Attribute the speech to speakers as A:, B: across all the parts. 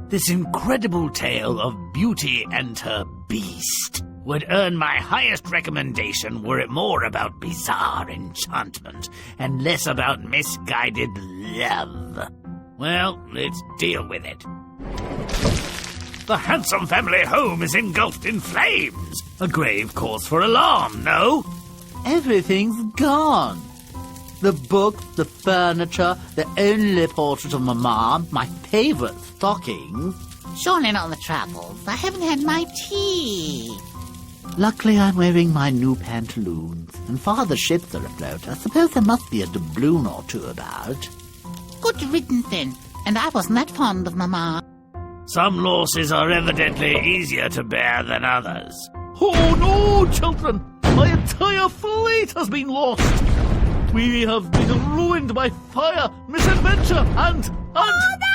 A: This incredible tale of Beauty and her Beast would earn my highest recommendation were it more about bizarre enchantment and less about misguided love. Well, let's deal with it. The handsome family home is engulfed in flames. A grave cause for alarm, no?
B: Everything's gone. The books, the furniture, the only portrait of Mamma, my favourite stockings.
C: Surely not the travels. I haven't had my tea.
B: Luckily I'm wearing my new pantaloons, and Father's ships are afloat. I suppose there must be a doubloon or two about.
C: Good riddance then. And I wasn't that fond of Mamma.
A: Some losses are evidently easier to bear than others.
D: Oh no, children! My entire fleet has been lost! We have been ruined by fire, misadventure, and pirates!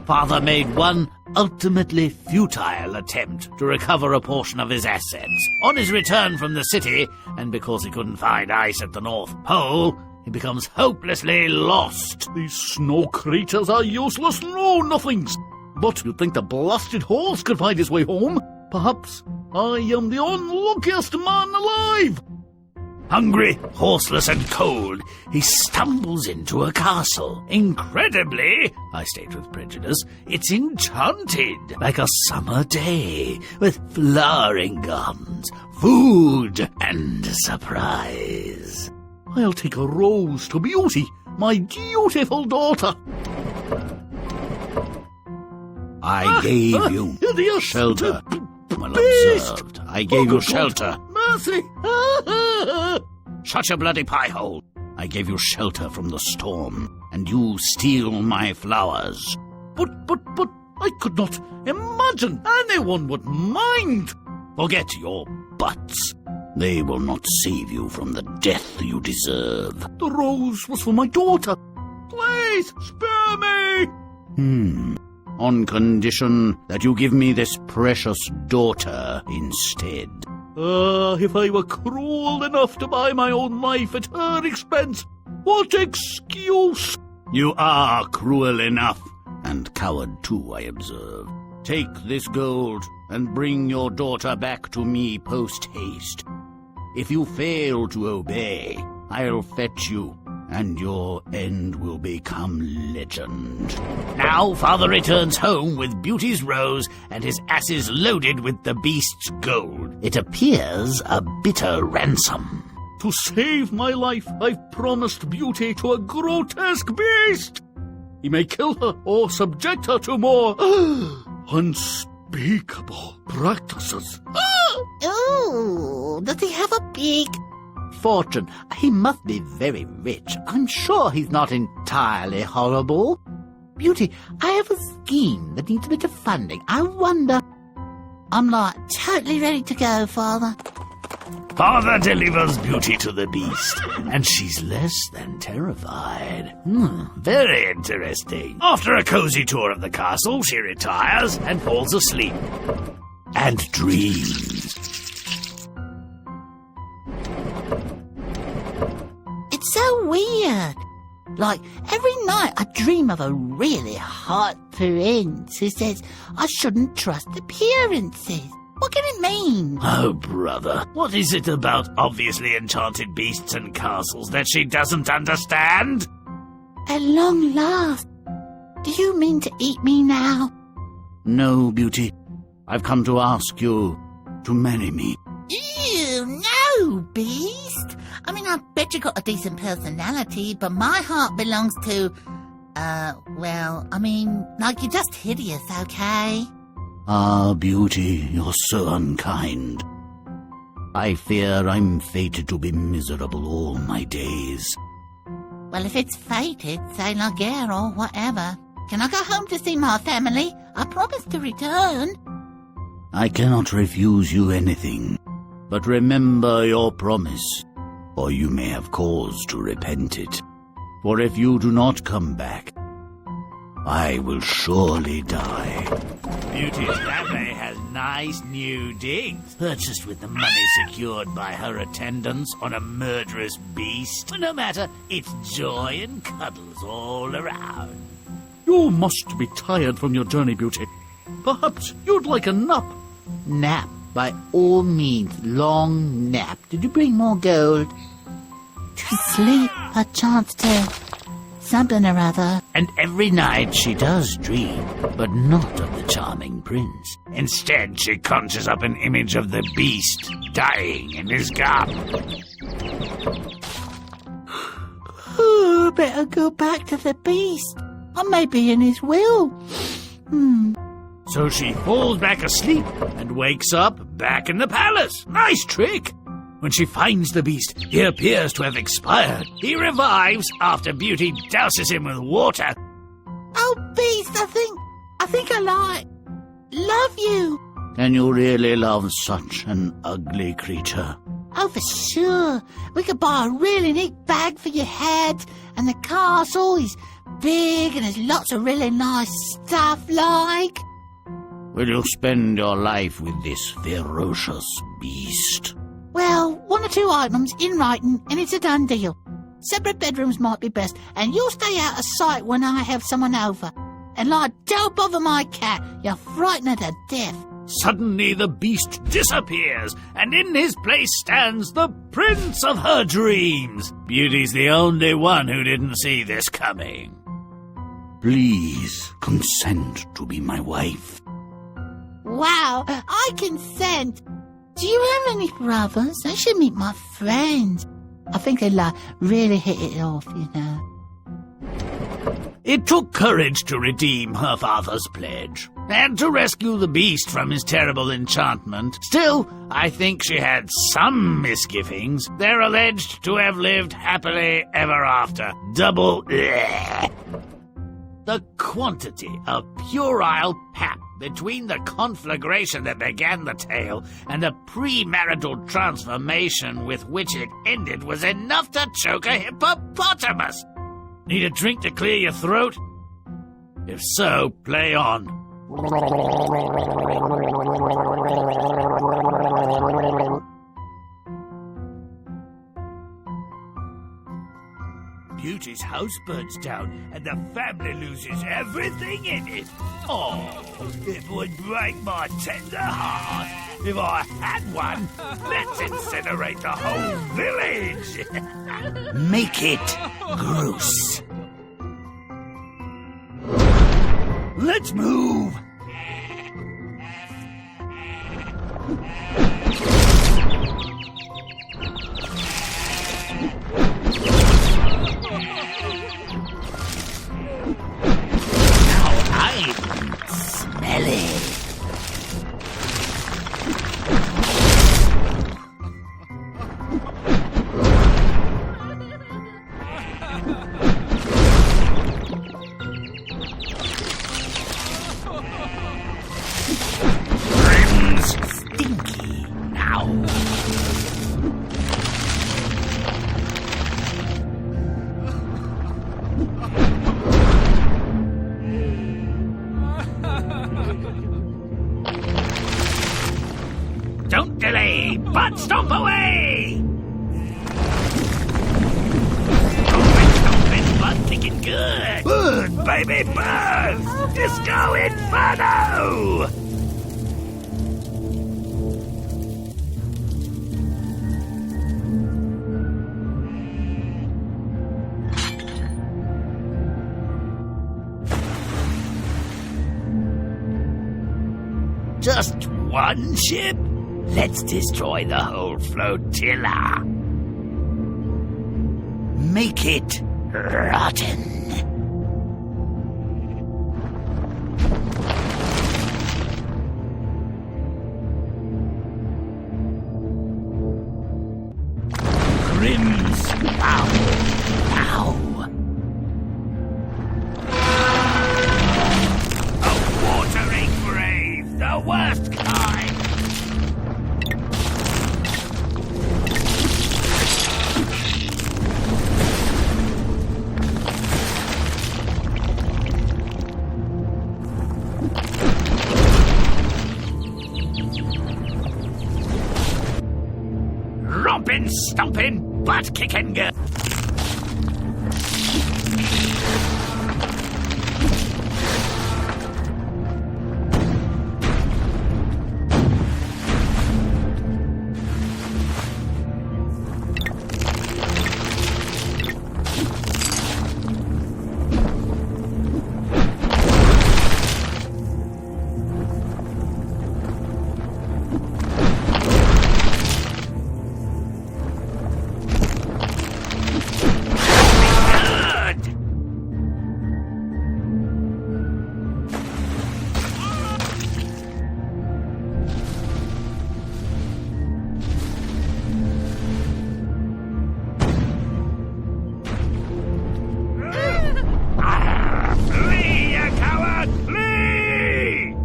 A: Father made one ultimately futile attempt to recover a portion of his assets. On his return from the city, and because he couldn't find ice at the North Pole, he becomes hopelessly lost.
D: These snow creatures are useless know-nothings. But you'd think the blasted horse could find his way home. Perhaps I am the unluckiest man alive.
A: Hungry, horseless, and cold, he stumbles into a castle. Incredibly, I state with prejudice, it's enchanted, like a summer day, with flowering gardens, food, and surprise.
D: I'll take a rose to Beauty, my dutiful daughter.
A: I gave you shelter. Well observed. I gave you shelter.
D: Mercy!
A: Shut your bloody pie-hole. I gave you shelter from the storm, and you steal my flowers.
D: But, I could not imagine anyone would mind.
A: Forget your buts. They will not save you from the death you deserve.
D: The rose was for my daughter. Please, spare me!
A: On condition that you give me this precious daughter instead.
D: If I were cruel enough to buy my own life at her expense, what excuse?
A: You are cruel enough, and coward too, I observe. Take this gold, and bring your daughter back to me post-haste. If you fail to obey, I'll fetch you, and your end will become legend. Now Father returns home with Beauty's rose and his asses loaded with the beast's gold. It appears a bitter ransom.
D: To save my life, I've promised Beauty to a grotesque beast. He may kill her or subject her to more unspeakable practices.
C: Ooh, does he have a big...
B: Fortune, he must be very rich. I'm sure he's not entirely horrible. Beauty, I have a scheme that needs a bit of funding. I wonder...
C: I'm not totally ready to go, Father.
A: Father delivers Beauty to the beast, and she's less than terrified. Very interesting. After a cozy tour of the castle, she retires and falls asleep. And dreams.
C: It's so weird. Like, every night I dream of a really hot prince who says I shouldn't trust appearances. What can it mean?
A: Oh, brother, what is it about obviously enchanted beasts and castles that she doesn't understand?
C: At long last. Do you mean to eat me now?
A: No, Beauty. I've come to ask you to marry me.
C: Ew, no, beast. I mean, I bet you got a decent personality, but my heart belongs to... well, I mean, like, you're just hideous, okay?
A: Ah, Beauty, you're so unkind. I fear I'm fated to be miserable all my days.
C: Well, if it's fated, say la guerre or whatever. Can I go home to see my family? I promise to return.
A: I cannot refuse you anything, but remember your promise, or you may have cause to repent it. For if you do not come back, I will surely die. Beauty's family has nice new digs, purchased with the money secured by her attendance on a murderous beast. No matter, it's joy and cuddles all around.
D: You must be tired from your journey, Beauty. Perhaps you'd like a nap.
B: Nap, by all means, long nap. Did you bring more gold?
C: To sleep, a chance to something or other.
A: And every night she does dream, but not of the charming prince. Instead, she conjures up an image of the beast dying in his garden.
C: Oh, better go back to the beast. I may be in his will.
A: So she falls back asleep and wakes up back in the palace. Nice trick! When she finds the beast, he appears to have expired. He revives after Beauty douses him with water.
C: Oh, beast, I think I love you.
A: And you really love such an ugly creature?
C: Oh, for sure. We could buy a really neat bag for your head, and the castle is big and there's lots of really nice stuff like.
A: Will you spend your life with this ferocious beast?
C: Well, 1 or 2 items in writing, and it's a done deal. Separate bedrooms might be best, and you'll stay out of sight when I have someone over. And don't bother my cat, you'll frighten her to death.
A: Suddenly the beast disappears, and in his place stands the prince of her dreams. Beauty's the only one who didn't see this coming. Please consent to be my wife.
C: Wow, I consent. Do you have any brothers? I should meet my friends. I think they'll really hit it off, you know.
A: It took courage to redeem her father's pledge, and to rescue the beast from his terrible enchantment. Still, I think she had some misgivings. They're alleged to have lived happily ever after. Double... The quantity of puerile pap between the conflagration that began the tale and the premarital transformation with which it ended was enough to choke a hippopotamus. Need a drink to clear your throat? If so, play on. Beauty's house burns down and the family loses everything in it. Oh, it would break my tender heart if I had one. Let's incinerate the whole village. Make it gross. Let's move. Smell it. Brim's stinky now. Don't delay, but stomp away! Stompin', but thinking good! Burn, baby, burn! Disco Inferno! Just one ship? Let's destroy the whole flotilla. Make it rotten. Grim's now. A watering grave, the worst kind. romping, stomping, butt-kicking girl. Flee, you coward! Flee!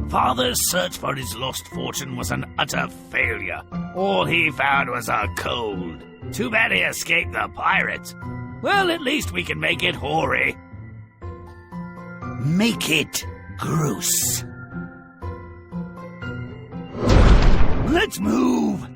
A: Father's search for his lost fortune was an utter failure. All he found was a cold. Too bad he escaped the pirates. Well, at least we can make it hoary.
B: Make it gross.
A: Let's move!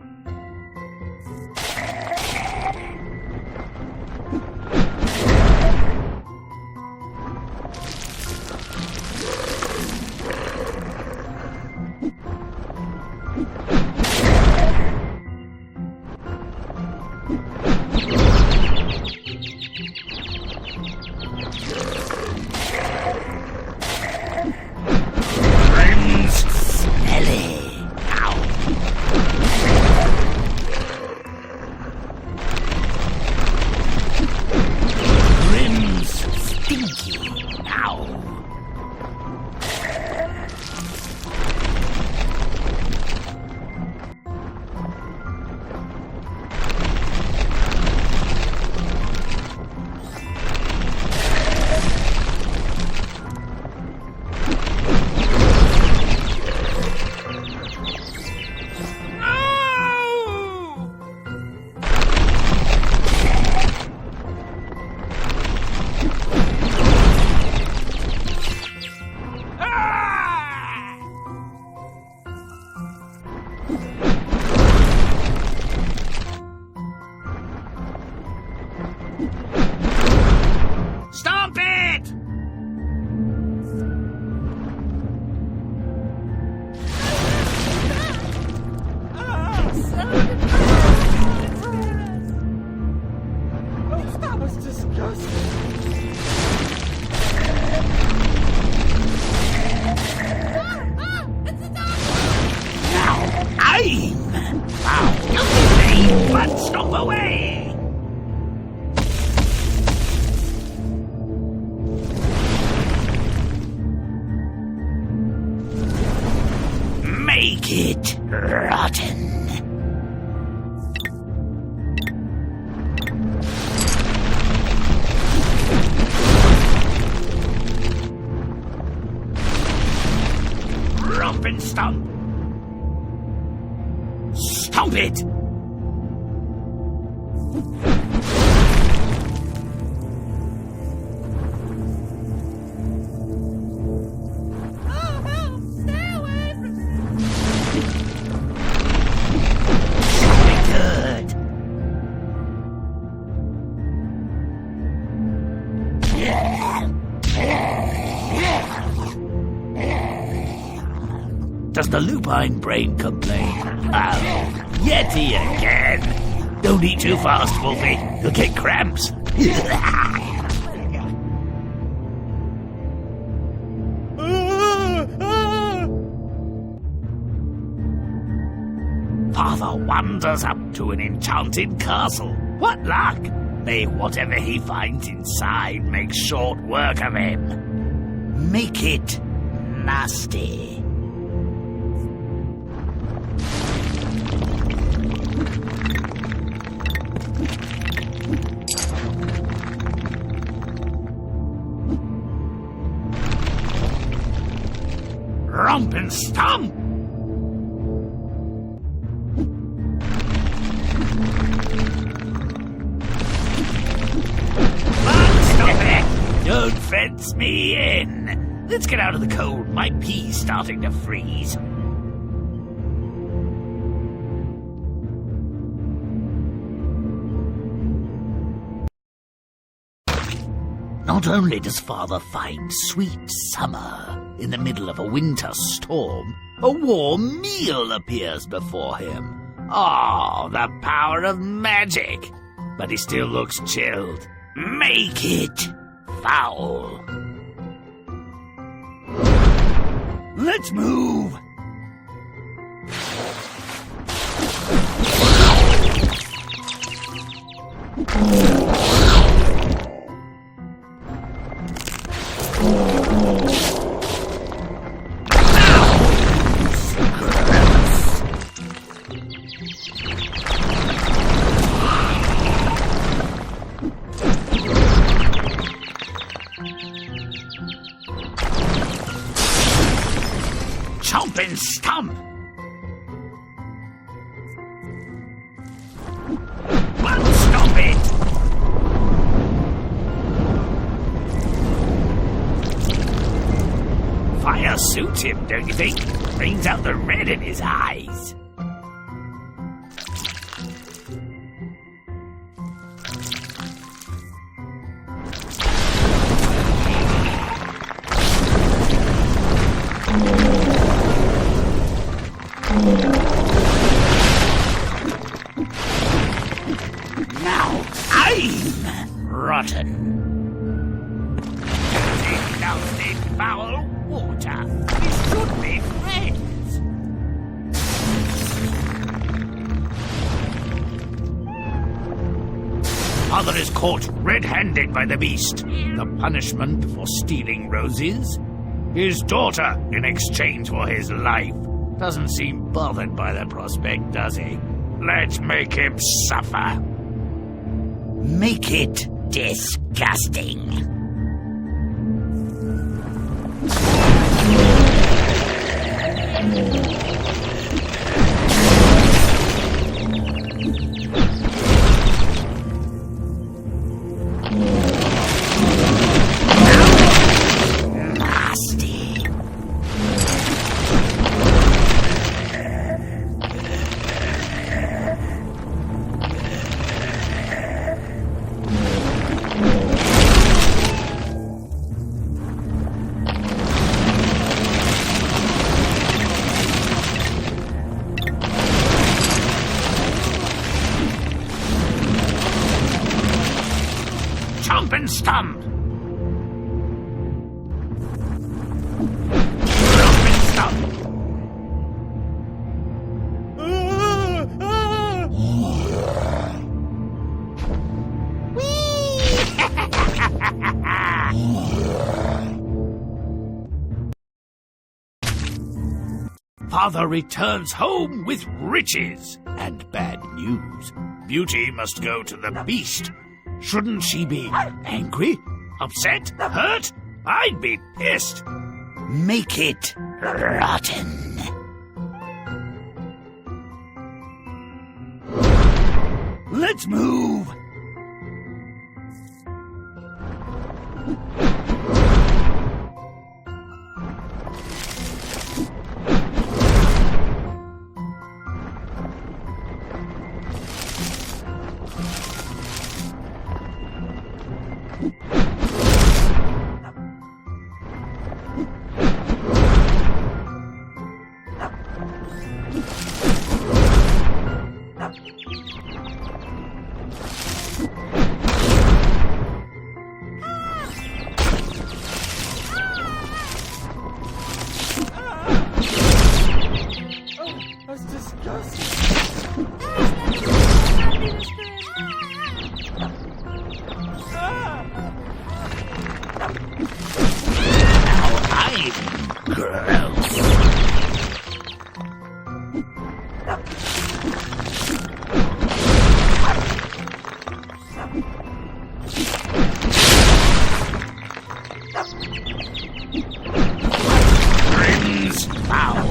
A: Stomp it!
E: That was disgusting.
A: Now, aim! Foul! Aim, but stomp away! Make it rotten. Romp and stomp. Stomp it. Does the lupine brain complain? Oh, Yeti again! Don't eat too fast, Wolfie. You'll get cramps. Father wanders up to an enchanted castle. What luck! May whatever he finds inside make short work of him.
B: Make it nasty.
A: Romp and stomp! Stop it! Don't fence me in! Let's get out of the cold. My pee's starting to freeze.
B: Not only does Father find sweet summer in the middle of a winter storm, a warm meal appears before him.
A: Oh, the power of magic! But he still looks chilled. Make it foul. Let's move! Chomp and stomp! Well, stop it! Fire suits him, don't you think? Brings out the red in his eyes. Now I'm rotten. Take doused in foul water. We should be friends. Father is caught red-handed by the beast. The punishment for stealing roses? His daughter in exchange for his life. Doesn't seem bothered by the prospect, does he? Let's make him suffer. Make it disgusting. Nasty. Chomp and stomp! Chomp and stomp! Father returns home with riches and bad news. Beauty must go to the beast. Shouldn't she be angry? Upset? Hurt? I'd be pissed. Make it rotten. Let's move.
E: That's disgusting.
A: I'm gross. Brings foul.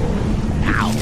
A: Now.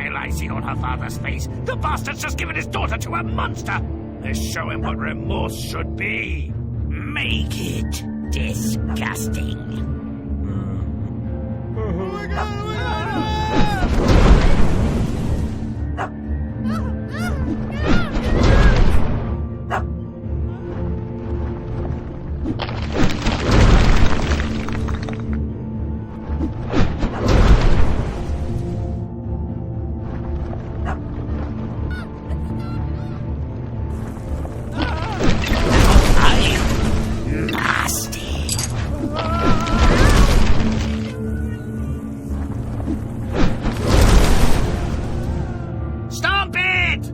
A: smile I see on her father's face. The bastard's just given his daughter to a monster. Let's show him what remorse should be. Make it disgusting. Stomp it!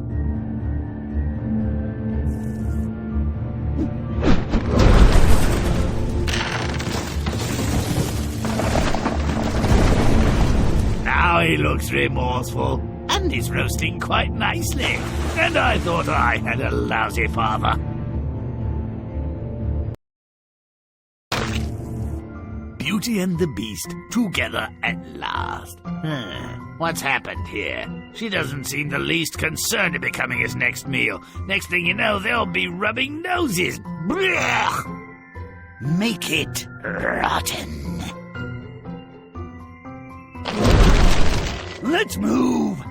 A: Now he looks remorseful, and he's roasting quite nicely. And I thought I had a lousy father. Beauty and the Beast together at last. What's happened here? She doesn't seem the least concerned in becoming his next meal. Next thing you know, they'll be rubbing noses. Blech! Make it rotten. Let's move.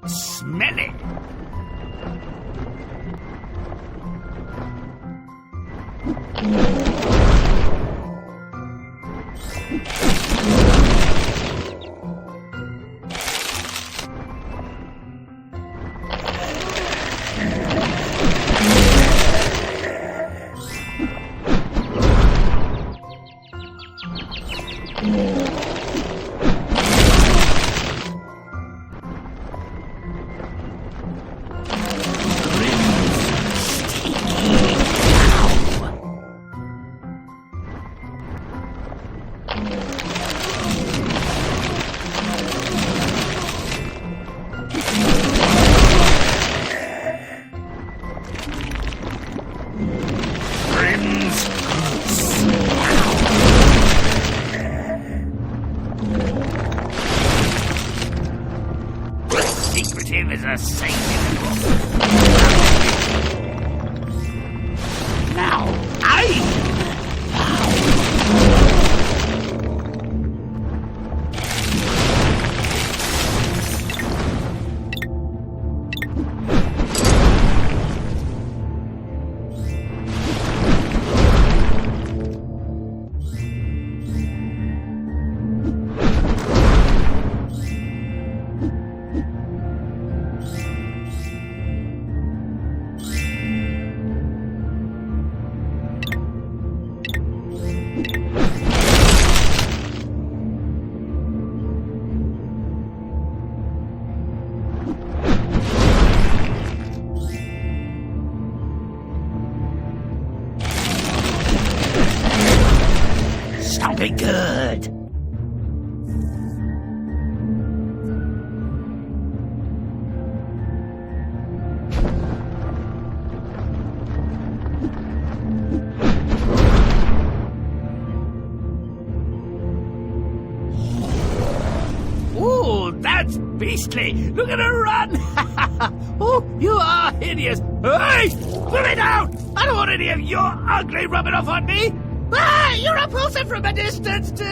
A: Smelly. Secretive is a saint in the book. Now, Stomp it good. Ooh, that's beastly. Look at her run. Oh, you are hideous. Hey, put me down. I don't want any of your ugly rubbing off on me. Ah, you're repulsive from a distance, too!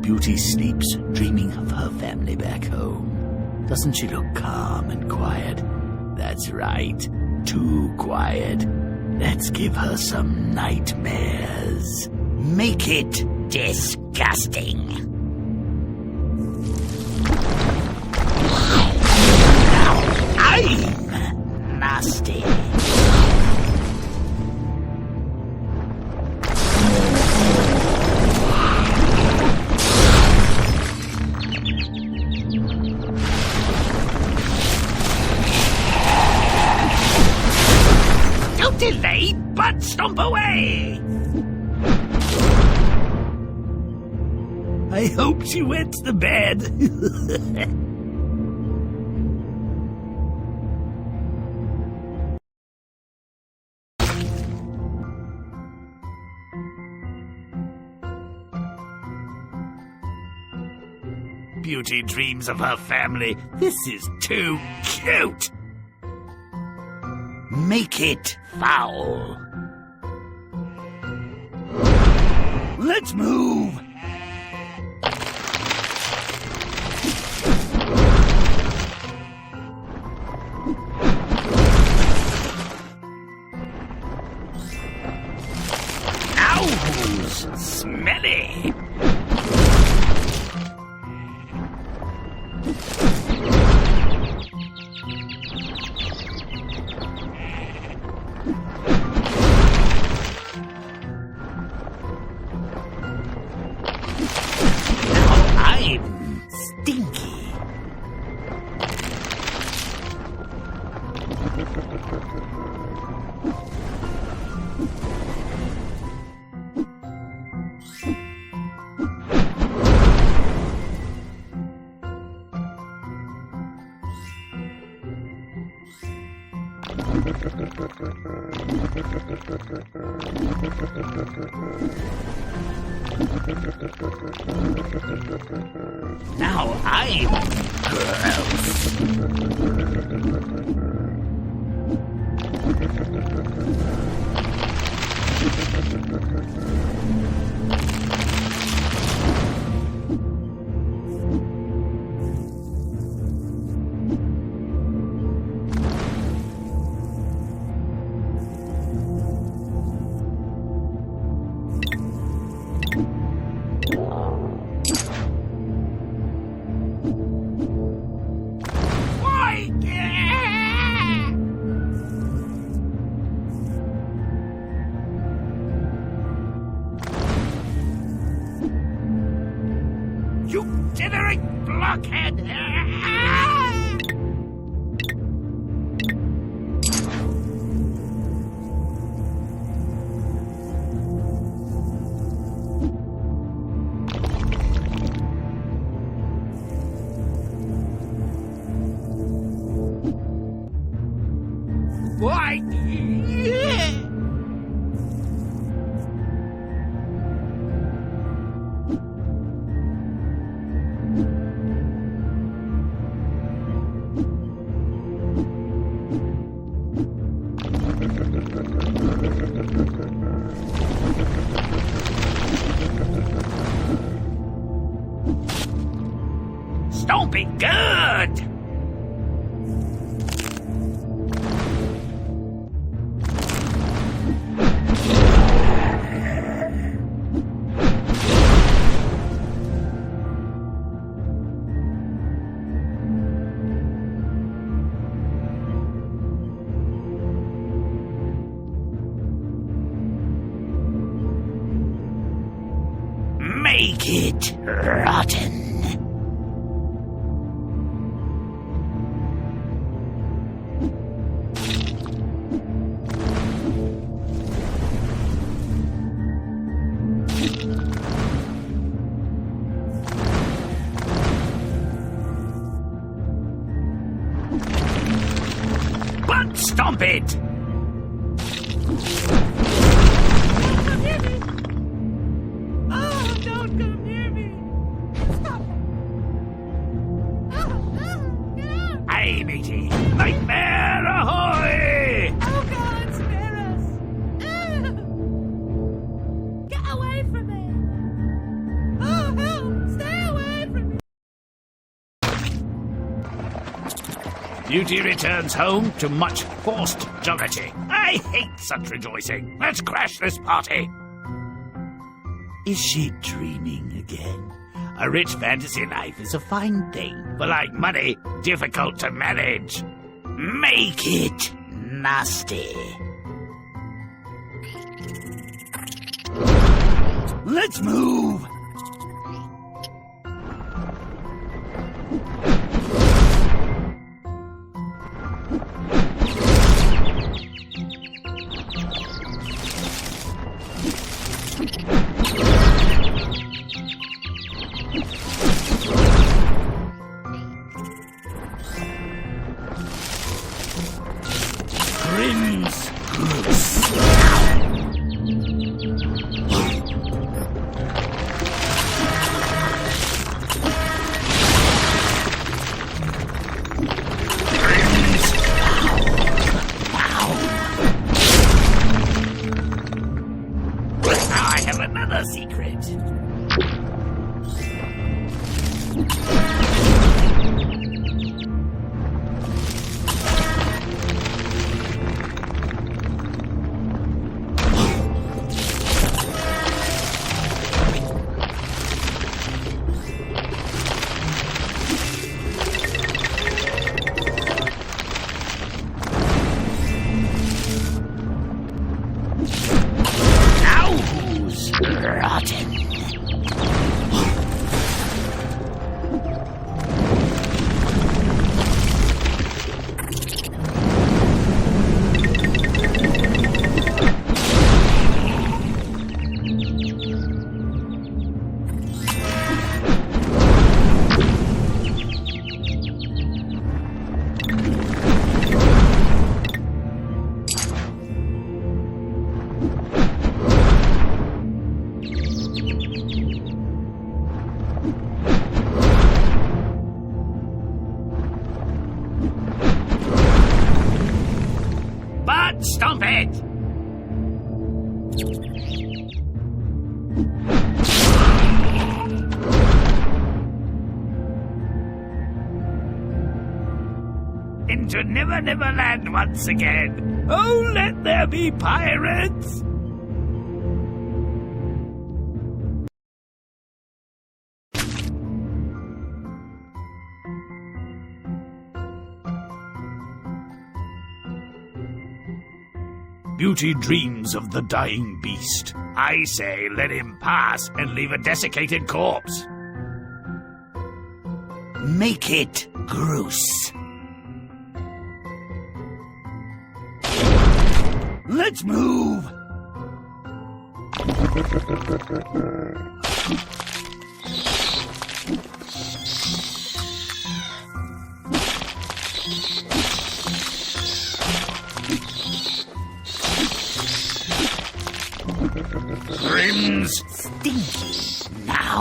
A: Beauty sleeps, dreaming of her family back home. Doesn't she look calm and quiet? That's right, too quiet. Let's give her some nightmares. Make it disgusting. Now I'm nasty. Don't delay, but stomp away! I hope she went to bed. Beauty dreams of her family. This is too cute. Make it foul. Let's move. Now who's smelly? I'm stinky. Now I'm gross. You dithering blockhead! Why? Stomping good! Make it rotten. Butt stomp it! Hey, matey! Nightmare ahoy!
F: Oh God, spare us! Get away from me! Oh, help! Stay away from me!
A: Beauty returns home to much forced jollity. I hate such rejoicing. Let's crash this party. Is she dreaming again? A rich fantasy life is a fine thing, but like money, difficult to manage. Make it nasty. Let's move. Stomp it! Into Never Never Land once again. Oh, let there be pirates! Beauty dreams of the dying beast. I say let him pass and leave a desiccated corpse.
B: Make it Groose.
A: Let's move! Grims!
B: Stinky. Now.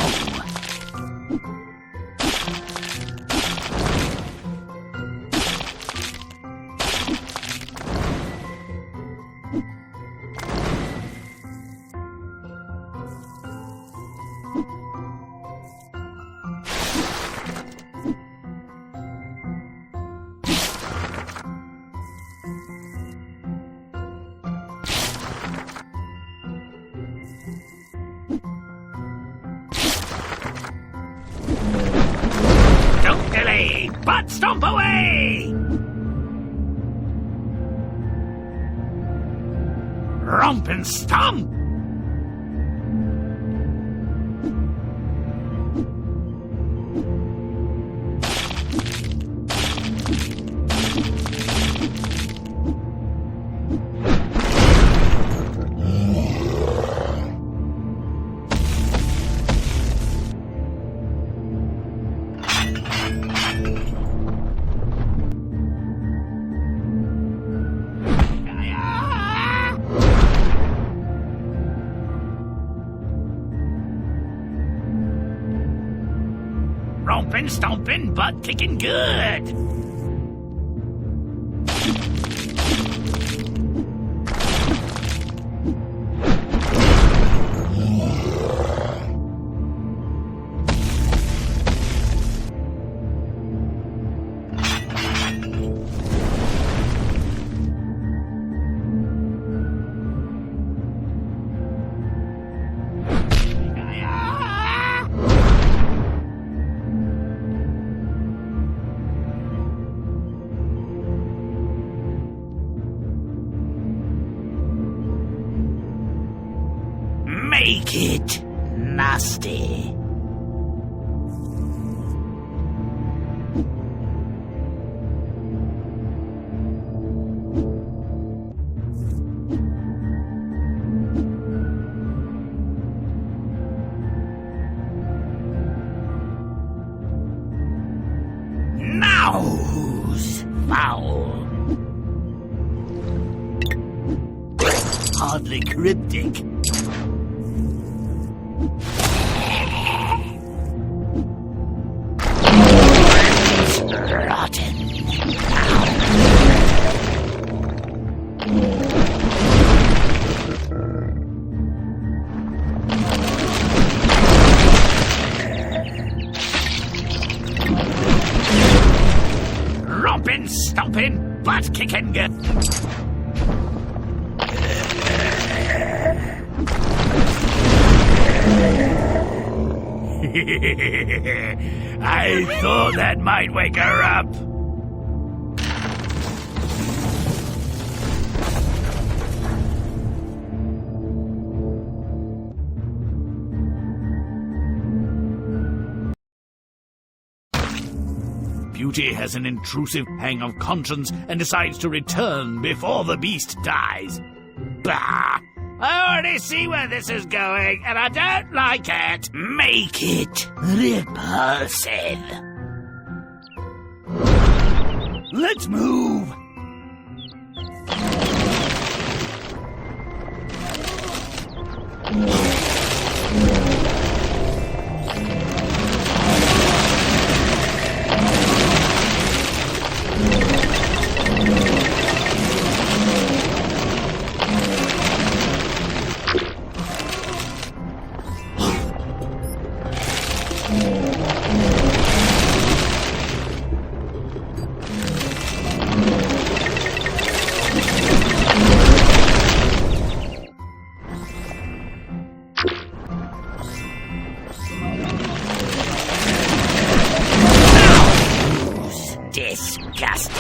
A: Don't delay, but stomp away! Romp and stomp! Rompin', stompin', butt kicking good. Make it nasty. Now who's foul?
B: Hardly cryptic.
A: Rotten. Rompin', stompin', butt kicking good. I thought that might wake her up. Beauty has an intrusive hang of conscience and decides to return before the beast dies. Bah! I already see where this is going, and I don't like it. Make it repulsive. Let's move. Disgusting.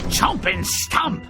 A: Chomp and stomp!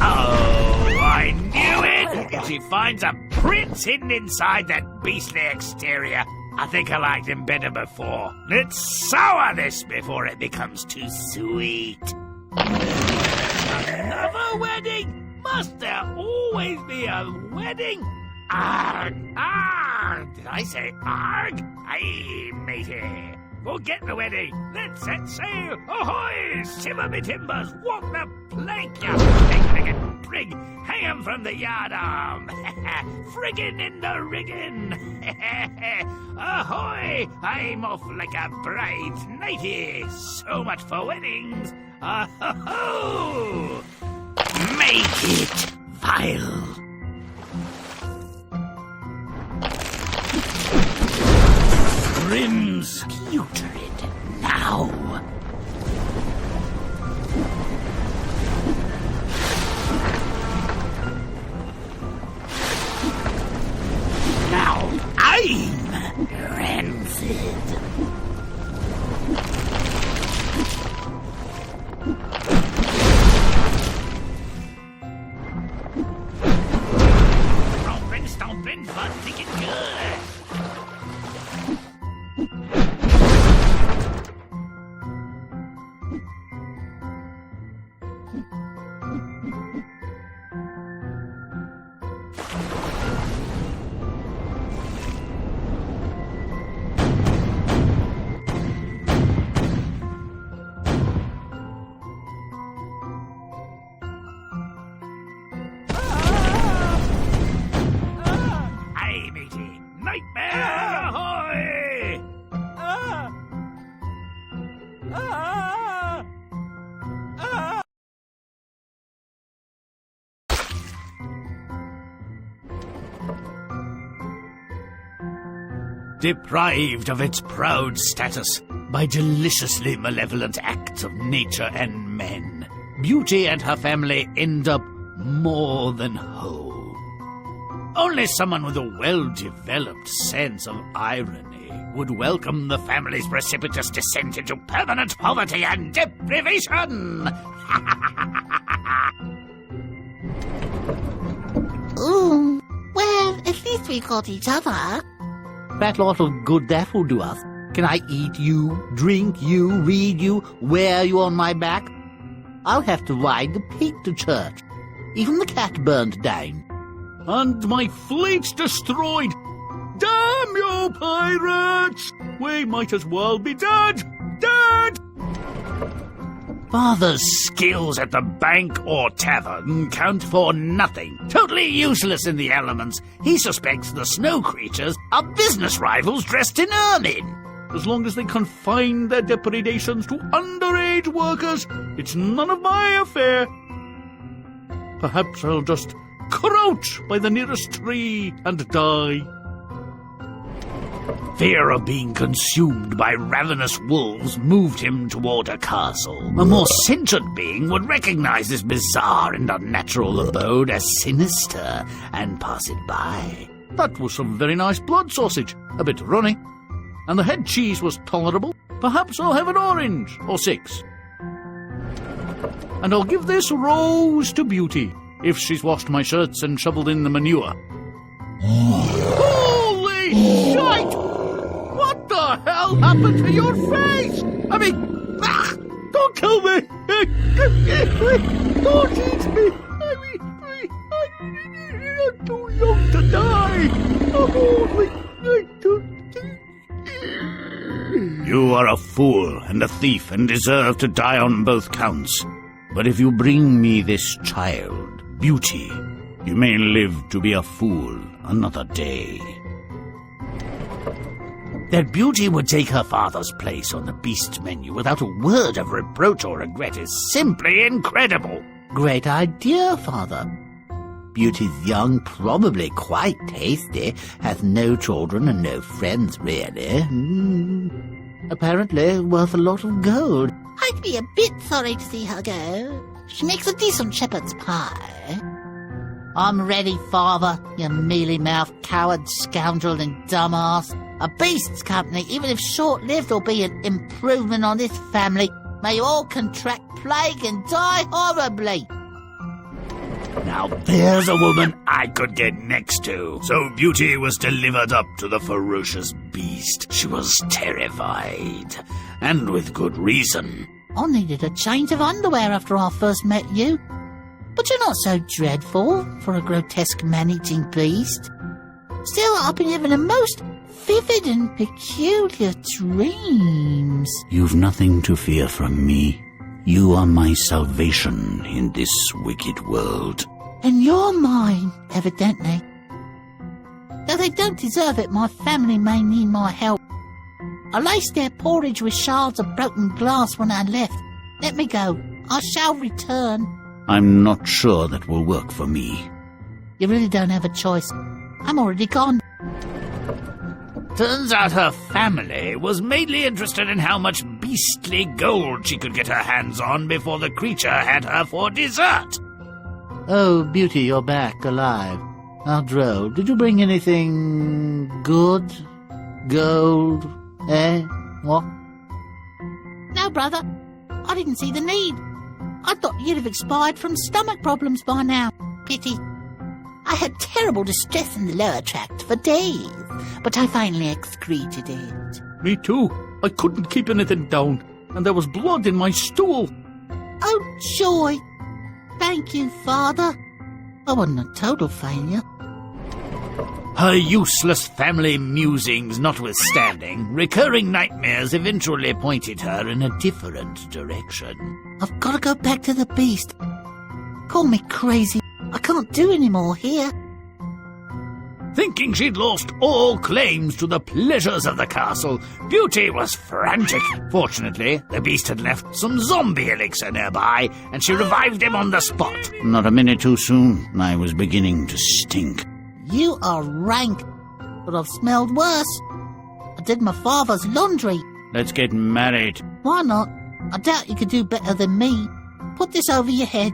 A: Oh, I knew it! She finds a prince hidden inside that beastly exterior. I think I liked him better before. Let's sour this before it becomes too sweet. Another wedding? Must there always be a wedding? Arg! Arg! Did I say arg? Aye, matey. Forget the wedding. Let's set sail. Ahoy! Shiver me timbers. Walk the plank, you pig-legged prig. Hang 'em from the yard arm. Friggin' in the riggin'. Ahoy! I'm off like a bride's nightie. So much for weddings. Oh-ho-ho! Make it vile. Grim's putrid now. Now I'm rancid. Stomping, but thinking good. Nightmare ahoy! Deprived of its proud status by deliciously malevolent acts of nature and men, Beauty and her family end up more than whole. Only someone with a well-developed sense of irony would welcome the family's precipitous descent into permanent poverty and deprivation.
C: Ooh, well, at least we've got each other.
B: That lot of good that will do us. Can I eat you, drink you, read you, wear you on my back? I'll have to ride the pig to church. Even the cat burned down.
D: And my fleet's destroyed. Damn you, pirates! We might as well be dead! Dead!
A: Father's skills at the bank or tavern count for nothing. Totally useless in the elements. He suspects the snow creatures are business rivals dressed in ermine.
D: As long as they confine their depredations to underage workers, it's none of my affair. Perhaps I'll just crouch by the nearest tree and die.
A: Fear of being consumed by ravenous wolves moved him toward a castle. A more sentient being would recognize this bizarre and unnatural abode as sinister and pass it by.
D: That was some very nice blood sausage, a bit runny. And the head cheese was tolerable. Perhaps I'll have an orange, or 6. And I'll give this rose to Beauty, if she's washed my shirts and shoveled in the manure. Holy shite! What the hell happened to your face? I mean, Don't kill me! Don't eat me! I'm too young to die! I'm only...
A: You are a fool and a thief and deserve to die on both counts. But if you bring me this child, Beauty, you may live to be a fool another day.
B: That Beauty would take her father's place on the beast menu without a word of reproach or regret is simply incredible. Great idea, Father. Beauty's young, probably quite tasty, has no children and no friends, really. Apparently worth a lot of gold.
C: I'd be a bit sorry to see her go. She makes a decent shepherd's pie.
B: I'm ready, Father, you mealy-mouthed coward, scoundrel and dumbass. A beast's company, even if short-lived, will be an improvement on this family. May all contract plague and die horribly.
A: Now there's a woman I could get next to. So Beauty was delivered up to the ferocious beast. She was terrified, and with good reason.
C: I needed a change of underwear after I first met you. But you're not so dreadful for a grotesque managing beast. Still, I've been having the most vivid and peculiar dreams.
A: You've nothing to fear from me. You are my salvation in this wicked world.
C: And you're mine, evidently. Though they don't deserve it, my family may need my help. I laced their porridge with shards of broken glass when I left. Let me go. I shall return.
A: I'm not sure that will work for me.
C: You really don't have a choice. I'm already gone.
A: Turns out her family was mainly interested in how much beastly gold she could get her hands on before the creature had her for dessert.
B: Oh, Beauty, you're back, alive. How droll. Did you bring anything good? Gold? Eh? What?
C: No, brother. I didn't see the need. I thought you'd have expired from stomach problems by now. Pity. I had terrible distress in the lower tract for days, but I finally excreted it.
D: Me too. I couldn't keep anything down, and there was blood in my stool.
C: Oh, joy. Thank you, Father. I wasn't a total failure.
A: Her useless family musings notwithstanding, recurring nightmares eventually pointed her in a different direction.
C: I've got to go back to the beast. Call me crazy. I can't do any more here.
A: Thinking she'd lost all claims to the pleasures of the castle, Beauty was frantic. Fortunately, the beast had left some zombie elixir nearby, and she revived him on the spot. Not a minute too soon, I was beginning to stink.
C: You are rank, but I've smelled worse. I did my father's laundry.
A: Let's get married.
C: Why not? I doubt you could do better than me. Put this over your head.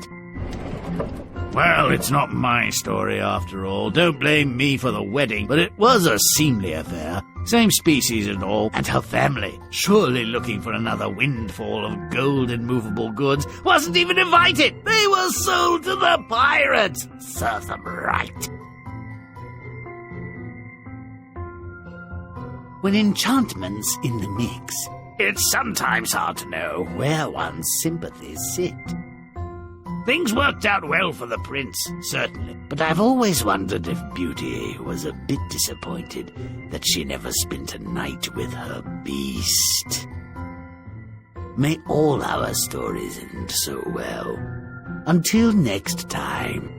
A: Well, it's not my story after all. Don't blame me for the wedding, but it was a seemly affair. Same species and all, and her family, surely looking for another windfall of gold and movable goods, wasn't even invited. They were sold to the pirates. Serve them right.
B: When enchantment's in the mix,
A: It's sometimes hard to know.
B: where one's sympathies sit.
A: Things worked out well for the prince, certainly. But I've always wondered if Beauty was a bit disappointed that she never spent a night with her beast. May all our stories end so well. Until next time.